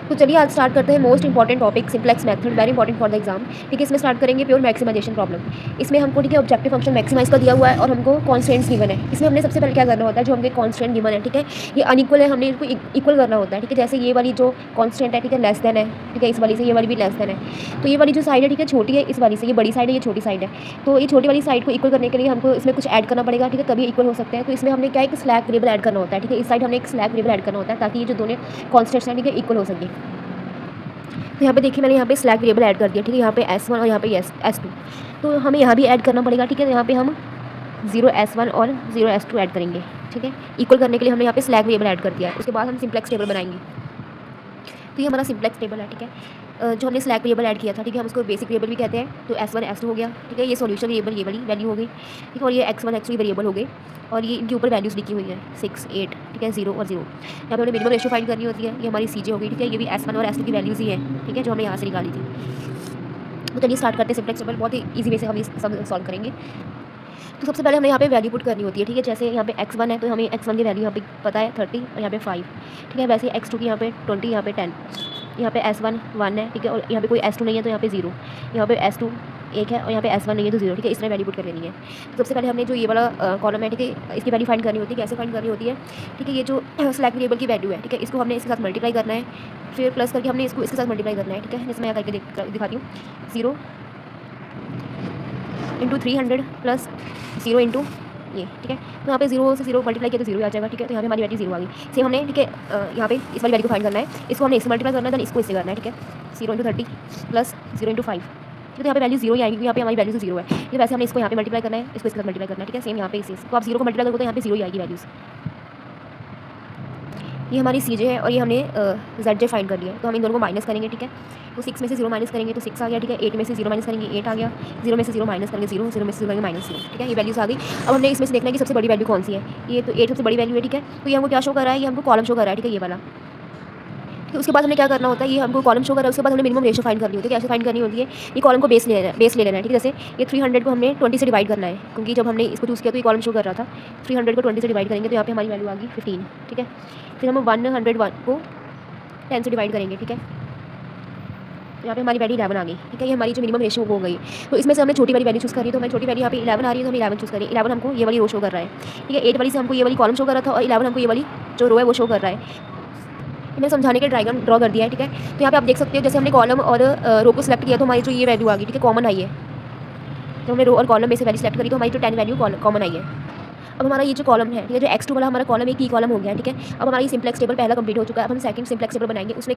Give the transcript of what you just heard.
तो चलिए आज स्टार्ट करते हैं most important topic simplex method, very important for the exam. ठीक है, इसमें स्टार्ट करेंगे प्योर मैक्सिमाइजेशन प्रॉब्लम। इसमें हमको ठीक है ऑब्जेक्टिव फंक्शन मैक्सिमाइज का दिया हुआ है और हमको कॉन्स्टेंट्स गिवन है। इसमें हमने सबसे पहले क्या करना होता है, जो हमको कॉन्स्टेंट गिवन है, ठीक है, ये अनइक्वल है, हमने इनको इक्वल करना होता है। ठीक है, जैसे ये वाली जो कॉन्स्टेंट है, ठीक है, लेस देन है, ठीक है, इस वाली से ये वाली भी लेस देन है। तो ये वाली जो साइड है, ठीक है, छोटी है, इस वाली से ये बड़ी साइड है, ये छोटी साइड है। तो ये छोटी वाली साइड को इक्वल करने के लिए हमको इसमें कुछ ऐड करना पड़ेगा, ठीक है, तभी इक्वल हो सकते हैं। तो इसमें हमने क्या एक स्लैक वेरिएबल ऐड करना होता है। ठीक है, इस साइड हमने एक स्लैक वेरिएबल ऐड करना होता है ताकि ये जो दोनों कॉन्स्टेंट्स हैं, ठीक है, इक्वल हो सके। तो यहाँ पे देखिए मैंने यहाँ पे स्लैक वेरिएबल ऐड कर दिया। ठीक है, यहाँ पे S1 और यहाँ पे S2। तो हमें यहाँ भी ऐड करना पड़ेगा। ठीक है, यहाँ पे हम 0 S1 और 0 S2 ऐड करेंगे। ठीक है, इक्वल करने के लिए हमने यहाँ पे स्लैक वेरिएबल ऐड कर दिया है। उसके बाद हम सिंप्लेक्स टेबल बनाएंगे। तो ये हमारा सिंप्लेक्स टेबल है। ठीक है, जो हमने स्लैक वेरिएबल ऐड किया था, ठीक है, हम उसको बेसिक वेरिएबल भी कहते हैं। तो S1 S2 हो गया। ठीक है, ये सॉल्यूशन वेरिएबल ये वाली वैल्यू हो गई। ठीक है, और ये X1 X2 वेरिएबल हो गए और ये इनके ऊपर वैल्यूज़ लिखी हुई है 6 8। ठीक है, 0 और 0। यहाँ पे हमें मिनिमम रेशियो फाइंड करनी होती है। ये हमारी CJ हो गई। ठीक है, ये भी S1 और S2 की वैल्यूज़ ही है। ठीक है, जो हमने यहाँ से निकाली थी। तो चलिए स्टार्ट करते हैं सिंप्लेक्स टेबल। बहुत ही ईजी वे से हम सब सॉल्व करेंगे। तो सबसे पहले हमें यहाँ पे वैल्यू पुट करनी होती है। ठीक है, जैसे यहाँ पे X1 है तो हमें X1 की वैल्यू यहाँ पे पता है 30 और यहाँ पे 5। ठीक है, वैसे X2 की यहाँ पे 20, यहाँ पे 10। यहाँ पे S1 1 है। ठीक है, और यहाँ पे कोई S2 नहीं है तो यहाँ पे 0। यहाँ पे S2 1 है और यहाँ पे S1 नहीं है तो 0। ठीक है, इस तरह वैल्यू पुट कर लेनी है। तो सबसे पहले हमने जो ये वाला कॉलम है, ठीक है, इसकी वैल्यू फाइंड करनी होती है। कैसे फाइंड करनी होती है? ठीक है, ये जो स्लैक वेरिएबल की वैल्यू है, ठीक है, इसको हमने इसके साथ मल्टीप्लाई करना है, फिर प्लस करके हमने इसको इसके साथ मल्टीप्लाई करना है। ठीक है, जैसे मैं यहाँ करके दिखाती हूँ। 0 × 300 प्लस 0 इंटू ये। ठीक है, तो यहाँ पे 0 से 0 मल्टीप्लाई किया तो 0 आ जाएगा। ठीक है, तो यहाँ पे हमारी वैल्यू 0 आ गई। सेम हमने, ठीक है, यहाँ पे इस वाली वैल्यू को फाइंड करना है। इसको हमने इससे मल्टीप्लाई करना है, देन इसको इससे करना है। ठीक है, 0 × 30 प्लस 0 × 5। तो यहाँ पे वैल्यू 0 ही आएगी, यहाँ पे हमारी वैल्यू 0 है। ये वैसे हमने इसको यहाँ पे मल्टीप्लाई करना है, इसको इसके साथ मल्टीप्लाई करना है। ठीक है, सेम यहाँ पे इसे, तो आप 0 को मल्टीप्लाई करोगे तो यहाँ पे 0 ही आएगी वैल्यूज़। ये हमारी CJ है और ये हमने ZJ फाइंड कर लिया है। तो हम इन दोनों को माइनस करेंगे। ठीक है, तो 6 में से 0 माइनस करेंगे तो 6 आ गया। ठीक है, 8 में से 0 माइनस करेंगे 8 आ गया। 0 में से 0 माइनस करेंगे 0, 0 में से 0 करेंगे -0। ठीक है, ये वैल्यूज़ आ गई। अब हमने इसमें से देखना है कि सबसे बड़ी वैल्यू कौन सी है। ये तो 8 सबसे बड़ी वैल्यू है। ठीक है, तो ये हमको क्या शो कर रहा है, ये हमको कॉलम शो कर रहा है। ठीक है, ये वाला। ठीक है, उसके बाद हमें क्या करना होता है, ये हमको कॉलम शो कर रहा है, उसके बाद हमें मिनिमम रेशियो फाइंड करनी होती है। कैसे फाइंड करनी होती है? ये कॉलम को बेस ले लेना है। ठीक है, जैसे ये 300 को हमने 20 से डिवाइड करना है, क्योंकि जब हमने इसको चूज़ किया तो ये कॉलम शो कर रहा था। 300 को 20 से डिवाइड करेंगे तो यहाँ पे हमारी वैल्यू आ गई 15। ठीक है, फिर हम 101 को 10 से डिवाइड करेंगे। ठीक है, यहाँ पे हमारी वैल्यू 11 आ गई। ठीक है, ये हमारी जो मिनिमम रेशियो हो गई। तो इसमें से हमने छोटी वाली वैल्यू चूज़ करी, तो हमारी छोटी वैल्यू यहाँ पे 11 आ रही है, तो हम 11 चूज़ करें। 11 हमको ये वाली रो शो कर रहा है। ठीक है, 8 वाली से हमको ये वाली कॉलम शो कर रहा था और 11 हमको ये वाली जो रो है वो शो कर रहा है। मैंने समझाने के डायग्राम ड्रॉ कर दिया है। ठीक है, तो यहाँ पे आप देख सकते हो, जैसे हमने कॉलम और रो को सिलेक्ट किया तो हमारी जो ये वैल्यू आ गई। ठीक है, कॉमन आई है। तो हमने रो और कॉलम में से वैल्यू सिलेक्ट करी तो हमारी जो 10 वैल्यू कॉमन आई है। अब हमारा ये जो कॉलम है, ठीक है, जो X2 वाला हमारा कॉलम एक की कॉलम हो गया है। ठीक है, अब हमारा ये सिंप्लेक्स टेबल पहला कंप्लीट हो चुका है। अब हम सेकंड सिंप्लेक्स टेबल बनाएंगे। उसमें